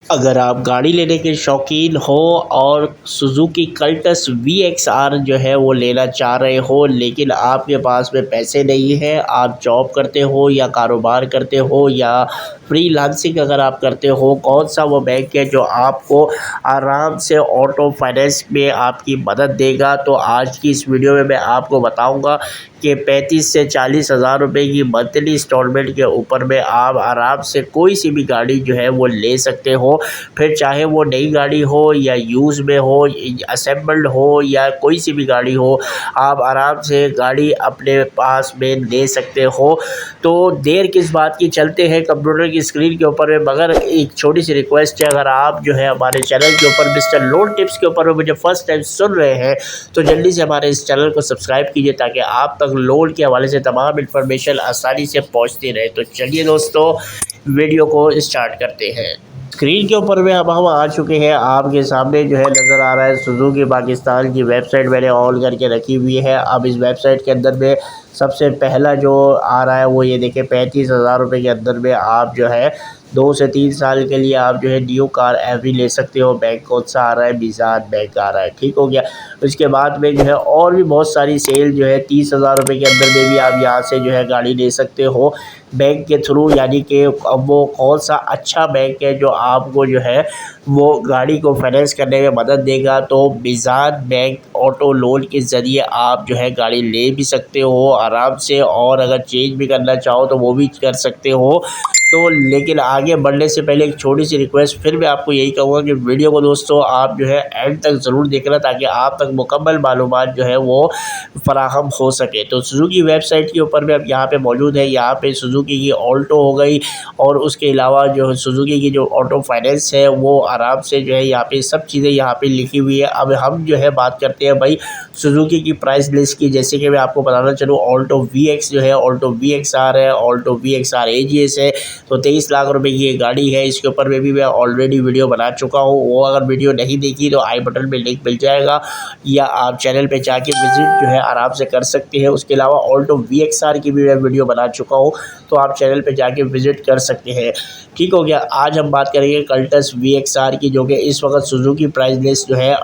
अगर आप गाड़ी लेने के शौकीन हो और सुजुकी कल्टस VXR जो है वो लेना चाह रहे हो, लेकिन आपके पास में पैसे नहीं है, आप जॉब करते हो या कारोबार करते हो या फ्रीलांसिंग अगर आप करते हो, कौन सा वो बैंक है जो आपको आराम से ऑटो फाइनेंस में आपकी मदद देगा। तो आज की इस वीडियो में मैं आपको बताऊंगा कि 35 से 40 हज़ार रुपये की मंथली इंस्टॉलमेंट के ऊपर में आप आराम से कोई सी भी गाड़ी जो है वो ले सकते हो। फिर चाहे वो नई गाड़ी हो या यूज़ में हो, असेंबल्ड हो या कोई सी भी गाड़ी हो, आप आराम से गाड़ी अपने पास में ले सकते हो। तो देर किस बात की, चलते हैं कंप्यूटर की स्क्रीन के ऊपर में। मगर एक छोटी सी रिक्वेस्ट है, अगर आप जो है हमारे चैनल के ऊपर मिस्टर लोन टिप्स के ऊपर में मुझे फर्स्ट टाइम सुन रहे हैं, तो जल्दी से हमारे इस चैनल को सब्सक्राइब कीजिए ताकि आप तक लोन के हवाले से तमाम इन्फॉर्मेशन आसानी से पहुंचती रहे। तो चलिए दोस्तों, वीडियो को स्टार्ट करते हैं। स्क्रीन के ऊपर में अब हम आ चुके हैं, आपके सामने जो है नज़र आ रहा है सुजुकी पाकिस्तान की वेबसाइट मैंने ऑन करके रखी हुई है। अब इस वेबसाइट के अंदर में सबसे पहला जो आ रहा है वो ये देखिए, 35 हज़ार रुपये के अंदर में आप जो है 2 से 3 साल के लिए आप जो है न्यू कार एवरी ले सकते हो। बैंक कौन सा आ रहा है? मिज़ान बैंक आ रहा है, ठीक हो गया। उसके बाद में जो है और भी बहुत सारी सेल जो है 30 हज़ार रुपये के अंदर में भी आप यहाँ से जो है गाड़ी ले सकते हो बैंक के थ्रू। यानी कि अब वो कौन सा अच्छा बैंक है जो आपको जो है वो गाड़ी को फाइनेंस करने में मदद देगा। तो मिज़ान बैंक ऑटो लोन के ज़रिए आप जो है गाड़ी ले भी सकते हो आराम से, और अगर चेंज भी करना चाहो तो वो भी कर सकते हो। तो लेकिन आगे बढ़ने से पहले एक छोटी सी रिक्वेस्ट फिर मैं आपको यही कहूँगा कि वीडियो को दोस्तों आप जो है एंड तक ज़रूर देखना, ताकि आप तक मुकम्मल मालूमात जो है वो फ़राहम हो सके। तो सुजुकी वेबसाइट के ऊपर में अब यहाँ पे मौजूद है, यहाँ पे सुजुकी की ऑल्टो हो गई, और उसके अलावा जो सुजुकी की जो ऑटो फाइनेंस है वो आराम से जो है यहाँ पे सब चीज़ें यहाँ पे लिखी हुई है। अब हम जो है बात करते हैं भाई सुजुकी की प्राइस लिस्ट की। जैसे कि मैं आपको बताना चलूँ, ऑल्टो VX जो है, ऑल्टो VXR है, ऑल्टो VXR AGS है। तो 23 लाख रुपए की ये गाड़ी है। इसके ऊपर में भी मैं ऑलरेडी वीडियो बना चुका हूँ, वो अगर वीडियो नहीं देखी तो आई बटन में लिंक मिल जाएगा, या आप चैनल पे जाके विजिट जो है आराम से कर सकते हैं। उसके अलावा ऑल्टो VXR की भी मैं वीडियो बना चुका हूँ, तो आप चैनल पे जाके विजिट कर सकते हैं, ठीक हो गया। आज हम बात करेंगे कल्टस VXR की, जो कि इस वक्त सुजुकी प्राइस लिस्ट जो है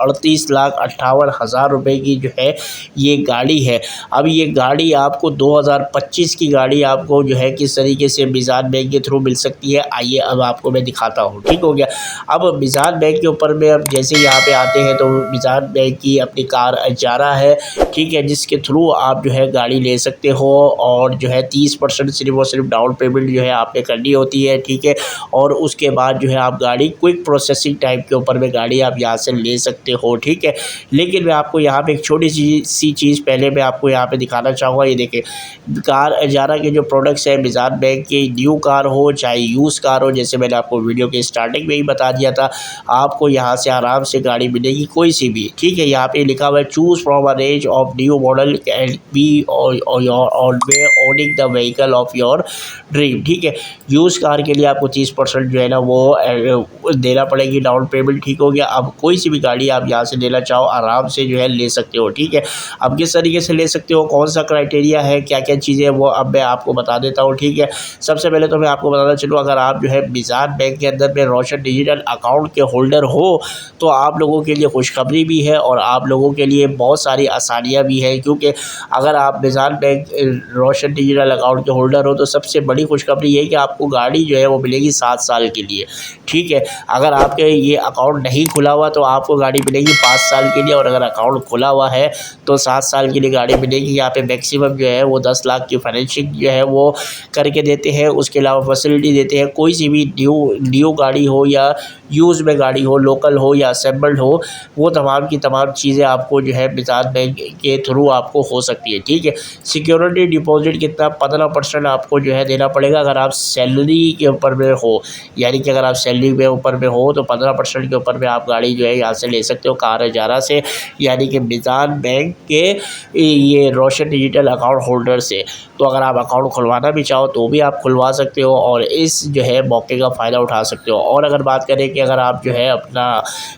38,58,000 रुपये की जो है ये गाड़ी है। अब ये गाड़ी आपको 2025 की गाड़ी आपको जो है किस तरीके से मिज़ान बैंक के थ्रू मिल सकती है, आइए अब आपको मैं दिखाता हूँ, ठीक हो गया। अब मिज़ान बैंक के ऊपर में अब जैसे यहाँ पे आते हैं तो मिज़ान बैंक की अपनी कार अजारा है, ठीक है, जिसके थ्रू आप जो है गाड़ी ले सकते हो, और जो है 30% सिर्फ और सिर्फ डाउन पेमेंट जो है आपने करनी होती है, ठीक है। और उसके बाद जो है आप गाड़ी क्विक प्रोसेसिंग टाइप के ऊपर में गाड़ी आप यहाँ से ले सकते हो, ठीक है। लेकिन मैं आपको यहाँ पे एक छोटी सी चीज़ पहले मैं आपको यहाँ पे दिखाना चाहूँगा। ये देखिए, कार अजारा के जो प्रोडक्ट्स हैं मिज़ान बैंक की, न्यू कार हो चाहे यूज़ कार हो, जैसे मैंने आपको वीडियो के स्टार्टिंग में ही बता दिया था, आपको यहाँ से आराम से गाड़ी मिलेगी कोई सी भी, ठीक है। यहाँ पे लिखा हुआ है choose from a range of new model and be always owning the vehicle of your dream, ठीक है। यूज़ कार के लिए आपको 30% जो है ना वो देना पड़ेगी डाउन पेमेंट, ठीक हो गया। अब कोई सी भी गाड़ी आप यहाँ से लेना चाहो आराम से जो है ले सकते हो, ठीक है। अब किस तरीके से ले सकते हो, कौन सा क्राइटेरिया है, क्या क्या चीज़ें, वो अब मैं आपको बता देता हूँ, ठीक है। सबसे पहले तो मैं आपको बताना चलूँ, अगर आप जो है मिज़ान बैंक के अंदर में रोशन डिजिटल अकाउंट के होल्डर हो तो आप लोगों के लिए खुशखबरी भी है और आप लोगों के लिए बहुत सारी आसानियाँ भी हैं, क्योंकि अगर आप मिज़ान बैंक रोशन डिजिटल अकाउंट के होल्डर हो तो सबसे बड़ी खुशखबरी ये है कि आपको गाड़ी जो है वो मिलेगी 7 साल के लिए, ठीक है। अगर आपके ये अकाउंट नहीं खुला हुआ तो आपको गाड़ी मिलेगी 5 साल के लिए, और अगर अकाउंट खुला हुआ है तो 7 साल के लिए गाड़ी मिलेगी। यहाँ पे मैक्सिमम जो है वो 10 लाख की फाइनेंशिंग जो है वो करके देते हैं। उसके अलावा फैसिलिटी देते हैं, कोई सी भी न्यू गाड़ी हो या यूज़ में गाड़ी हो, लोकल हो या असेंबल्ड हो, वो तमाम की तमाम चीज़ें आपको जो है मिज़ान बैंक के थ्रू आपको हो सकती है, ठीक है। सिक्योरिटी डिपॉजिट कितना, 15% आपको जो है देना पड़ेगा अगर आप सैलरी के ऊपर में हो, यानी कि अगर आप सैलरी के ऊपर में हो तो 15% के ऊपर में आप गाड़ी जो है यहाँ से ले सकते हो कार अजारा से, यानी कि मिज़ान बैंक के ये रोशन डिजिटल अकाउंट होल्डर से। तो अगर आप अकाउंट खुलवाना भी चाहो तो भी आप खुलवा सकते हो और इस जो है मौके का फ़ायदा उठा सकते हो। और अगर बात करें कि कि अगर आप जो है अपना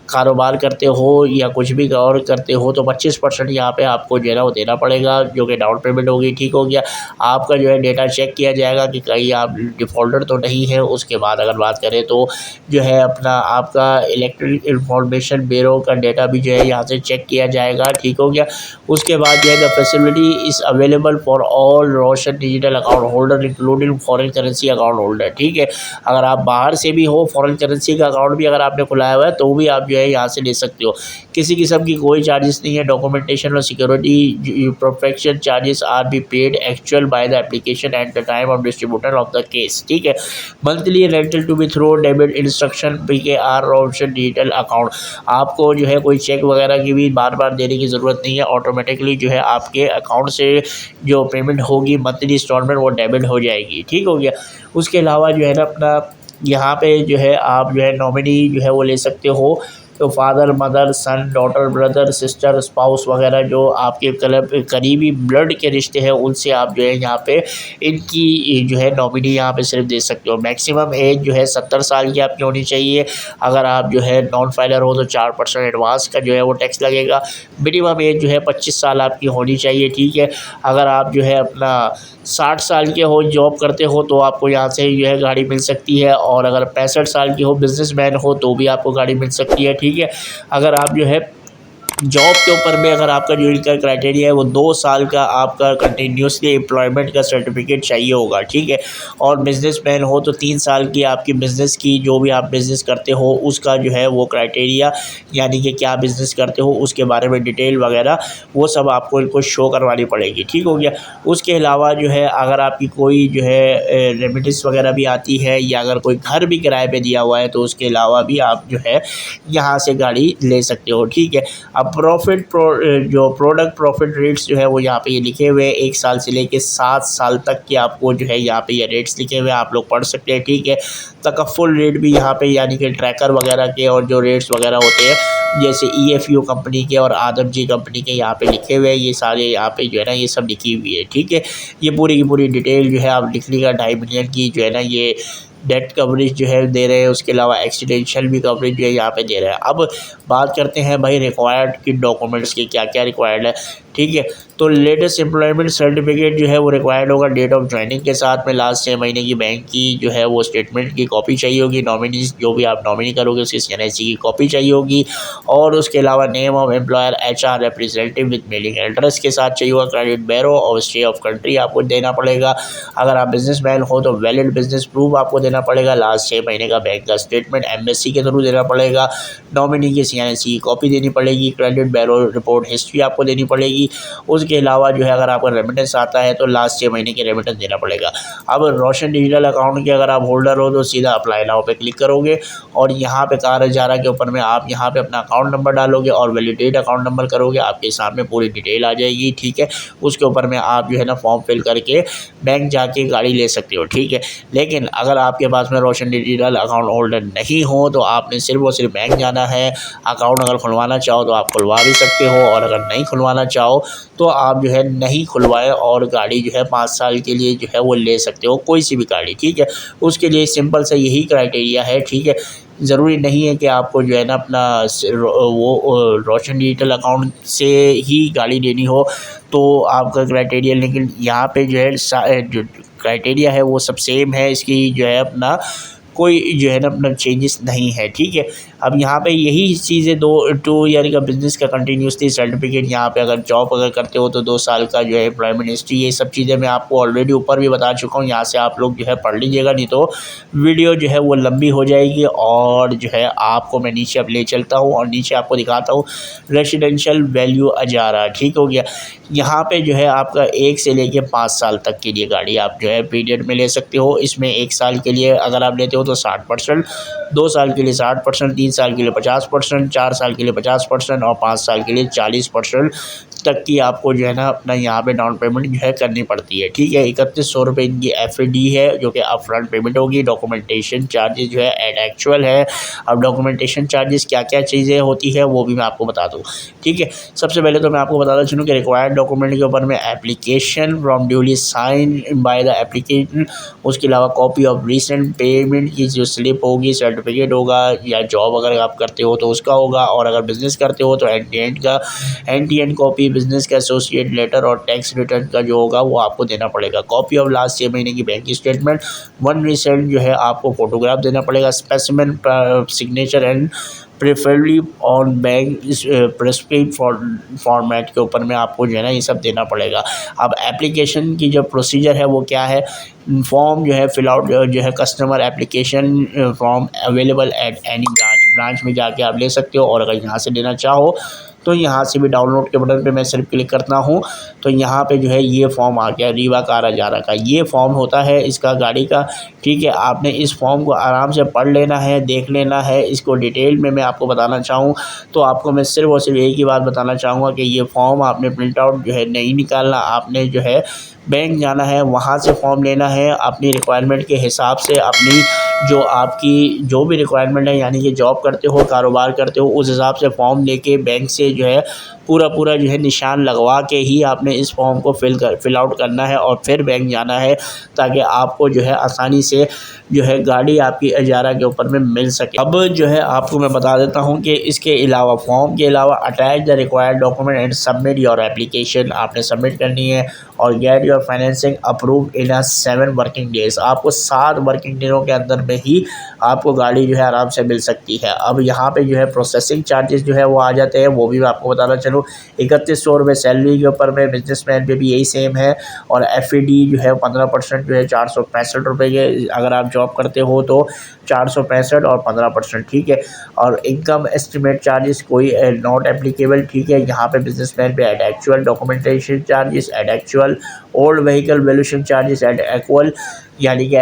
कारोबार करते हो या कुछ भी और करते हो तो 25% यहाँ पे आपको जो है ना वो देना पड़ेगा, जो कि डाउन पेमेंट होगी। ठीक हो गया। आपका जो है डेटा चेक किया जाएगा कि कहीं आप डिफ़ॉल्टर तो नहीं है। उसके बाद अगर बात करें तो जो है अपना आपका इलेक्ट्रिक इंफॉर्मेशन ब्यूरो का डेटा भी जो है यहाँ से चेक किया जाएगा। ठीक हो गया। उसके बाद जो है the facility is available for all Roshan digital account holder including foreign currency account holder. ठीक है। अगर आप बाहर से भी हो, फॉरेन करेंसी का अकाउंट भी अगर आपने खुलाया हुआ है तो भी आप जो है यहाँ से ले सकते हो। किसी किस्म की कोई चार्जेस नहीं है। डॉक्यूमेंटेशन और security protection charges are be paid actual by the application at the time of distributor of the case. ठीक है। Monthly rental to be through debit instruction P K R Roshan digital account. आपको जो है कोई check वगैरह की भी बार बार देने की ज़रूरत नहीं है। ऑटोमेटिकली जो है आपके अकाउंट से जो पेमेंट होगी मंथली इंस्टॉलमेंट वो डेबिट हो जाएगी। ठीक हो गया। उसके अलावा जो है ना अपना यहाँ पे जो है आप जो है नॉमिनी जो है वो ले सकते हो। तो फादर, मदर, सन, डॉटर, ब्रदर, सिस्टर, स्पाउस वगैरह जो आपके करीबी ब्लड के रिश्ते हैं उनसे आप जो है यहाँ पे इनकी जो है नॉमिनी यहाँ पे सिर्फ दे सकते हो। मैक्सिमम एज जो है 70 साल की आपकी होनी चाहिए। अगर आप जो है नॉन फाइलर हो तो 4% एडवांस का जो है वो टैक्स लगेगा। मिनिमम एज जो है 25 साल आपकी होनी चाहिए। ठीक है। अगर आप जो है अपना 60 साल के हो, जॉब करते हो तो आपको यहाँ से जो है गाड़ी मिल सकती है। और अगर 65 साल की हो, बिजनेसमैन हो तो भी आपको गाड़ी मिल सकती है। ठीक है। अगर आप जो है जॉब के ऊपर में अगर आपका जो इनका क्राइटेरिया है वो 2 साल का आपका कंटिन्यूसली एम्प्लॉयमेंट का सर्टिफिकेट चाहिए होगा। ठीक है। और बिजनेसमैन हो तो 3 साल की आपकी बिज़नेस की जो भी आप बिज़नेस करते हो उसका जो है वो क्राइटेरिया, यानी कि क्या बिज़नेस करते हो उसके बारे में डिटेल वगैरह वो सब आपको इनको शो करवानी पड़ेगी। ठीक हो गया। उसके अलावा जो है अगर आपकी कोई जो है रेमिटेंस वगैरह भी आती है या अगर कोई घर भी किराए पे दिया हुआ है तो उसके अलावा भी आप जो है यहाँ से गाड़ी ले सकते हो। ठीक है। अब जो प्रोडक्ट प्रॉफिट रेट्स जो है वो यहाँ पे ये लिखे हुए हैं 1 साल से लेके 7 साल तक के आपको जो है यहाँ पे ये रेट्स लिखे हुए हैं, आप लोग पढ़ सकते हैं। ठीक है। तकफ़ुल रेट भी यहाँ पे यानी कि ट्रैकर वगैरह के और जो रेट्स वगैरह होते हैं जैसे EFU कंपनी के और आदम जी कंपनी के यहाँ पे लिखे हुए हैं। ये सारे यहाँ पे जो है ना ये सब लिखी हुई है। ठीक है। ये पूरी की पूरी डिटेल जो है आप लिख लीजिएगा। 2.5 मिलियन की जो है ना ये डेट कवरेज जो है दे रहे हैं। उसके अलावा एक्सीडेंशियल भी कवरेज जो है यहाँ पे दे रहे हैं। अब बात करते हैं भाई रिक्वायर्ड की डॉक्यूमेंट्स की, क्या क्या रिक्वायर्ड है। ठीक है। तो लेटेस्ट एम्प्लॉयमेंट सर्टिफिकेट जो है वो रिक्वायर्ड होगा डेट ऑफ ज्वाइनिंग के साथ में। लास्ट 6 महीने की बैंक की जो है वो स्टेटमेंट की कॉपी चाहिए होगी। नॉमिनी जो भी आप नॉमिनी करोगे उसकी CNIC की कॉपी चाहिए होगी। और उसके अलावा name of employer HR representative with mailing address के साथ चाहिए होगा। क्रेडिट ब्यूरो और स्टे ऑफ कंट्री आपको देना पड़ेगा। अगर आप बिजनेसमैन हो तो वैलिड बिजनेस प्रूफ आपको देना पड़ेगा। लास्ट 6 महीने का बैंक का स्टेटमेंट MSC के थ्रू देना पड़ेगा। नॉमिनी की CNIC की कॉपी देनी पड़ेगी। क्रेडिट ब्यूरो रिपोर्ट हिस्ट्री आपको देनी पड़ेगी। उसके अलावा जो है अगर आपका रेमिटेंस आता है तो लास्ट 6 महीने की रेमिटेंस देना पड़ेगा। अब रोशन डिजिटल अकाउंट के अगर आप होल्डर हो तो सीधा अप्लाई नाउ पे क्लिक करोगे और यहाँ पे कार हजारा के ऊपर में आप यहाँ पे अपना अकाउंट नंबर डालोगे और वैलिडेट अकाउंट नंबर करोगे, आपके सामने पूरी डिटेल आ जाएगी। ठीक है। उसके ऊपर में आप जो है ना फॉर्म फिल करके बैंक जाके गाड़ी ले सकते हो। ठीक है। लेकिन अगर आपके पास में रोशन डिजिटल अकाउंट होल्डर नहीं हो तो आपने सिर्फ और सिर्फ बैंक जाना है। अकाउंट अगर खुलवाना चाहो तो आप खुलवा भी सकते हो और अगर नहीं खुलवाना चाहो तो आप जो है नहीं खुलवाएं और गाड़ी जो है 5 साल के लिए जो है वो ले सकते हो, कोई सी भी गाड़ी। ठीक है। उसके लिए सिंपल सा यही क्राइटेरिया है। ठीक है। ज़रूरी नहीं है कि आपको जो है ना अपना वो रोशन डिजिटल अकाउंट से ही गाड़ी लेनी हो तो आपका क्राइटेरिया, लेकिन यहाँ पे जो है जो क्राइटेरिया है वो सब सेम है। इसकी जो है अपना कोई जो है ना अपना चेंजेस नहीं है। ठीक है। अब यहाँ पे यही चीज़ें 2 ईयर का बिज़नेस का कंटिन्यूसली सर्टिफिकेट, यहाँ पे अगर जॉब अगर करते हो तो 2 साल का जो है एम्प्लॉयमेंट हिस्ट्री, ये सब चीज़ें मैं आपको ऑलरेडी ऊपर भी बता चुका हूँ। यहाँ से आप लोग जो है पढ़ लीजिएगा, नहीं तो वीडियो जो है वो लंबी हो जाएगी। और जो है आपको मैं नीचे अब ले चलता हूँ और नीचे आपको दिखाता हूँ रेसिडेंशियल वैल्यू अजारा। ठीक हो गया। यहाँ पे जो है आपका 1 से लेके 5 साल तक के लिए गाड़ी आप जो है पीरियड में ले सकते हो। इसमें 1 साल के लिए अगर आप लेते हो तो 60%, 2 साल के लिए 60%, 3 साल के लिए 50%, 4 साल के लिए 50% और 5 साल के लिए 40% तक की आपको जो है ना अपना यहाँ पे डाउन पेमेंट जो है करनी पड़ती है। ठीक है, 3100 रुपये इनकी FAD है जो कि अपफ्रंट पेमेंट होगी। डॉक्यूमेंटेशन चार्जेस जो है एट एक्चुअल है। अब डॉक्यूमेंटेशन चार्जेस क्या क्या चीज़ें होती है वो भी मैं आपको बता दूँ। ठीक है, सबसे पहले तो मैं आपको बताना चलूँ कि रिक्वायर्ड डॉक्यूमेंट के ऊपर में application from duly sign by the application, उसके अलावा कॉपी ऑफ रिसेंट पेमेंट की जो स्लिप होगी, सर्टिफिकेट होगा, या जॉब अगर आप करते हो तो उसका होगा, और अगर बिज़नेस करते हो तो N T N copy business का एसोसिएट लेटर और टैक्स रिटर्न का जो होगा वो आपको देना पड़ेगा। कॉपी ऑफ लास्ट 6 महीने की बैंक स्टेटमेंट, 1 रिसेंट जो है आपको फोटोग्राफ देना पड़ेगा। Specimen signature and preferably on bank prescribe format के ऊपर में आपको जो है ना ये सब देना पड़ेगा। अब एप्लीकेशन की जो प्रोसीजर है वो क्या है, फॉर्म जो है फिल आउट जो है customer application form available at any branch में जाके आप ले सकते हो, और अगर यहाँ से लेना चाहो तो यहाँ से भी डाउनलोड के बटन पे मैं सिर्फ क्लिक करता हूँ तो यहाँ पे जो है ये फॉर्म आ गया रीवा कार हजारा का। ये फॉर्म होता है इसका गाड़ी का। ठीक है, आपने इस फॉर्म को आराम से पढ़ लेना है, देख लेना है। इसको डिटेल में मैं आपको बताना चाहूँ तो आपको मैं सिर्फ और सिर्फ एक ही बात बताना चाहूँगा कि ये फॉर्म आपने प्रिंट आउट जो है नहीं निकालना, आपने जो है बैंक जाना है, वहाँ से फॉर्म लेना है अपनी रिक्वायरमेंट के हिसाब से। अपनी जो आपकी जो भी रिक्वायरमेंट है, यानी कि जॉब करते हो, कारोबार करते हो, उस हिसाब से फॉर्म लेके बैंक से जो है पूरा जो है निशान लगवा के ही आपने इस फॉर्म को फिल आउट करना है और फिर बैंक जाना है, ताकि आपको जो है आसानी से जो है गाड़ी आपकी हजारा के ऊपर में मिल सके। अब जो है आपको मैं बता देता हूँ कि इसके अलावा फॉर्म के अलावा attach the required document and submit your application, आपने सबमिट करनी है, और get your financing approved in 7 working days. आपको 7 वर्किंग दिनों के अंदर में ही आपको गाड़ी जो है आराम से मिल सकती है। अब यहाँ पे जो है प्रोसेसिंग चार्जेस जो है वो आ जाते हैं, वो भी मैं आपको बताना चलूँ। 3100 रुपये सैलरी के ऊपर में, बिजनेसमैन पे भी यही सेम है, और FAD जो है 15% जो है 465 रुपये के, अगर आप जॉब करते हो तो 465 और 15%। ठीक है, और इनकम एस्टिमेट चार्जेस कोई नॉट एप्लीकेबल। ठीक है, यहाँ पे बिजनेसमैन पे at actual, documentation charges at actual, old vehicle valuation charges at actual, यानी कि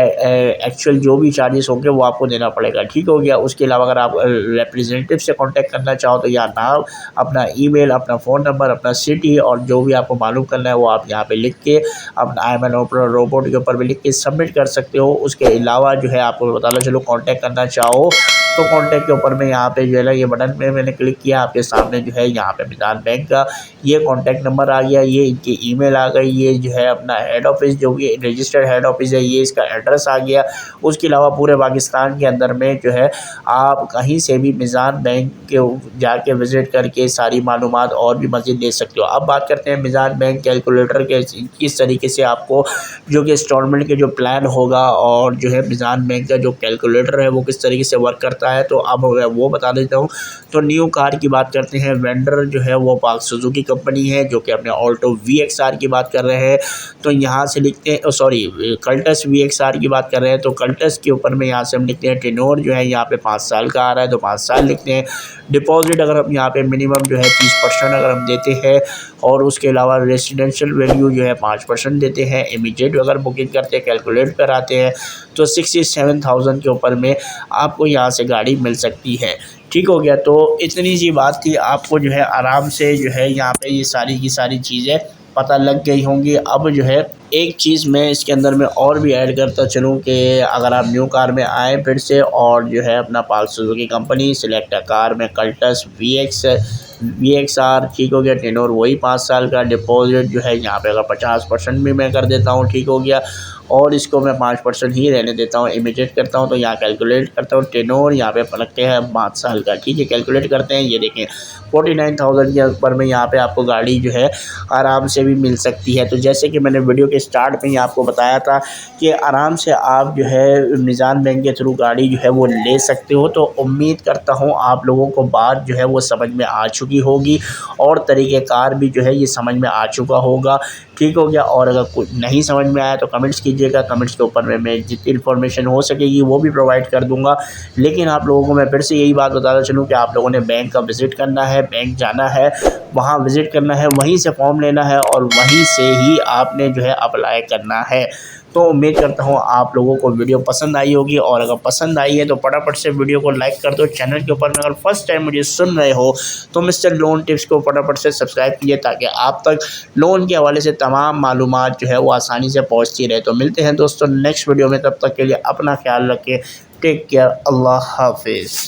एक्चुअल जो भी चार्जेस होंगे वो आपको देना पड़ेगा। ठीक हो गया। उसके अलावा अगर आप रिप्रेजेंटेटिव से कांटेक्ट करना चाहो तो यहाँ नाम, अपना ईमेल, अपना फ़ोन नंबर, अपना सिटी और जो भी आपको मालूम करना है वो आप यहाँ पे लिख के अपना IMN रोबोट के ऊपर भी लिख के सबमिट कर सकते हो। उसके अलावा जो है आपको बताना चलो कांटेक्ट करना चाहो तो कांटेक्ट के ऊपर में यहाँ पे जो है ना ये बटन पे मैंने क्लिक किया, आपके सामने जो है यहाँ पे मिजान बैंक का ये कांटेक्ट नंबर आ गया, ये इनकी ईमेल आ गई, ये जो है अपना हेड ऑफिस जो भी रजिस्टर्ड हेड ऑफिस है ये इसका एड्रेस आ गया। उसके अलावा पूरे पाकिस्तान के अंदर में जो है आप कहीं से भी मिजान बैंक के जाके विज़िट करके सारी मालूमात और भी मज़ीद ले सकते हो। अब बात करते हैं मिजान बैंक कैलकुलेटर के, किस तरीके से आपको जो कि इंस्टॉलमेंट के जो प्लान होगा और जो है मिजान बैंक का जो कैलकुलेटर है वो किस तरीके से वर्क करता है, तो अब मैं वो बता देता हूँ। तो न्यू कार की बात करते हैं, वेंडर जो है वो पाक सुजुकी कंपनी है जो कि अपने ऑल्टो VXR की बात कर रहे हैं। तो यहाँ से लिखते हैं, सॉरी कल्टस VXR की बात कर रहे हैं, तो कल्टस के ऊपर में यहाँ से हम लिखते हैं टेनोर जो है यहाँ पे 5 साल का आ रहा है तो 5 साल लिखते हैं। डिपॉजिट अगर हम यहाँ पे मिनिमम जो है 30% अगर हम देते हैं, और उसके अलावा रेजिडेंशियल वैल्यू जो है 5% देते हैं। इमीडिएट अगर बुकिंग करते हैं, कैलकुलेट कराते हैं तो 67,000 के ऊपर में आपको यहाँ से गाड़ी मिल सकती है। ठीक हो गया। तो इतनी सी बात थी, आपको जो है आराम से जो है यहाँ पे ये सारी की सारी चीज़ें पता लग गई होंगी। अब जो है एक चीज़ मैं इसके अंदर में और भी ऐड करता चलूँ कि अगर आप न्यू कार में आए फिर से और जो है अपना पाक सुजुकी कंपनी सिलेक्ट कार में कल्टस VXR, ठीक हो गया। टेनोर वही 5 साल का। डिपॉजिट जो है यहाँ पे अगर 50% भी मैं कर देता हूँ, ठीक हो गया, और इसको मैं 5% ही रहने देता हूँ, इमीडिएट करता हूँ तो यहाँ कैलकुलेट करता हूँ। टेनोर यहाँ पे रखते हैं 5 साल का। ठीक है, कैलकुलेट करते हैं, ये देखें 49,000 के ऊपर में यहाँ पे आपको गाड़ी जो है आराम से भी मिल सकती है। तो जैसे कि मैंने वीडियो के स्टार्ट में ही आपको बताया था कि आराम से आप जो है मिजान बैंक के थ्रू गाड़ी जो है वो ले सकते हो। तो उम्मीद करता हूँ आप लोगों को बात जो है वो समझ में आ चुकी होगी और तरीक़ेकार भी जो है ये समझ में आ चुका होगा। ठीक हो गया। और अगर कुछ नहीं समझ में आया तो कमेंट्स कीजिएगा, कमेंट्स के ऊपर में मैं जितनी इन्फॉर्मेशन हो सकेगी वो भी प्रोवाइड कर दूंगा। लेकिन आप लोगों को मैं फिर से यही बात बताना चलूँ कि आप लोगों ने बैंक का विज़िट करना है, बैंक जाना है, वहाँ विज़िट करना है, वहीं से फॉर्म लेना है और वहीं से ही आपने जो है अप्लाई करना है। तो उम्मीद करता हूँ आप लोगों को वीडियो पसंद आई होगी, और अगर पसंद आई है तो फटाफट से वीडियो को लाइक कर दो। चैनल के ऊपर में अगर फर्स्ट टाइम मुझे सुन रहे हो तो मिस्टर लोन टिप्स को फटाफट से सब्सक्राइब कीजिए, ताकि आप तक लोन के हवाले से तमाम मालूमात जो है वो आसानी से पहुँचती रहे। तो मिलते हैं दोस्तों नेक्स्ट वीडियो में, तब तक के लिए अपना ख्याल रखें। टेक केयर, अल्लाह हाफिज़।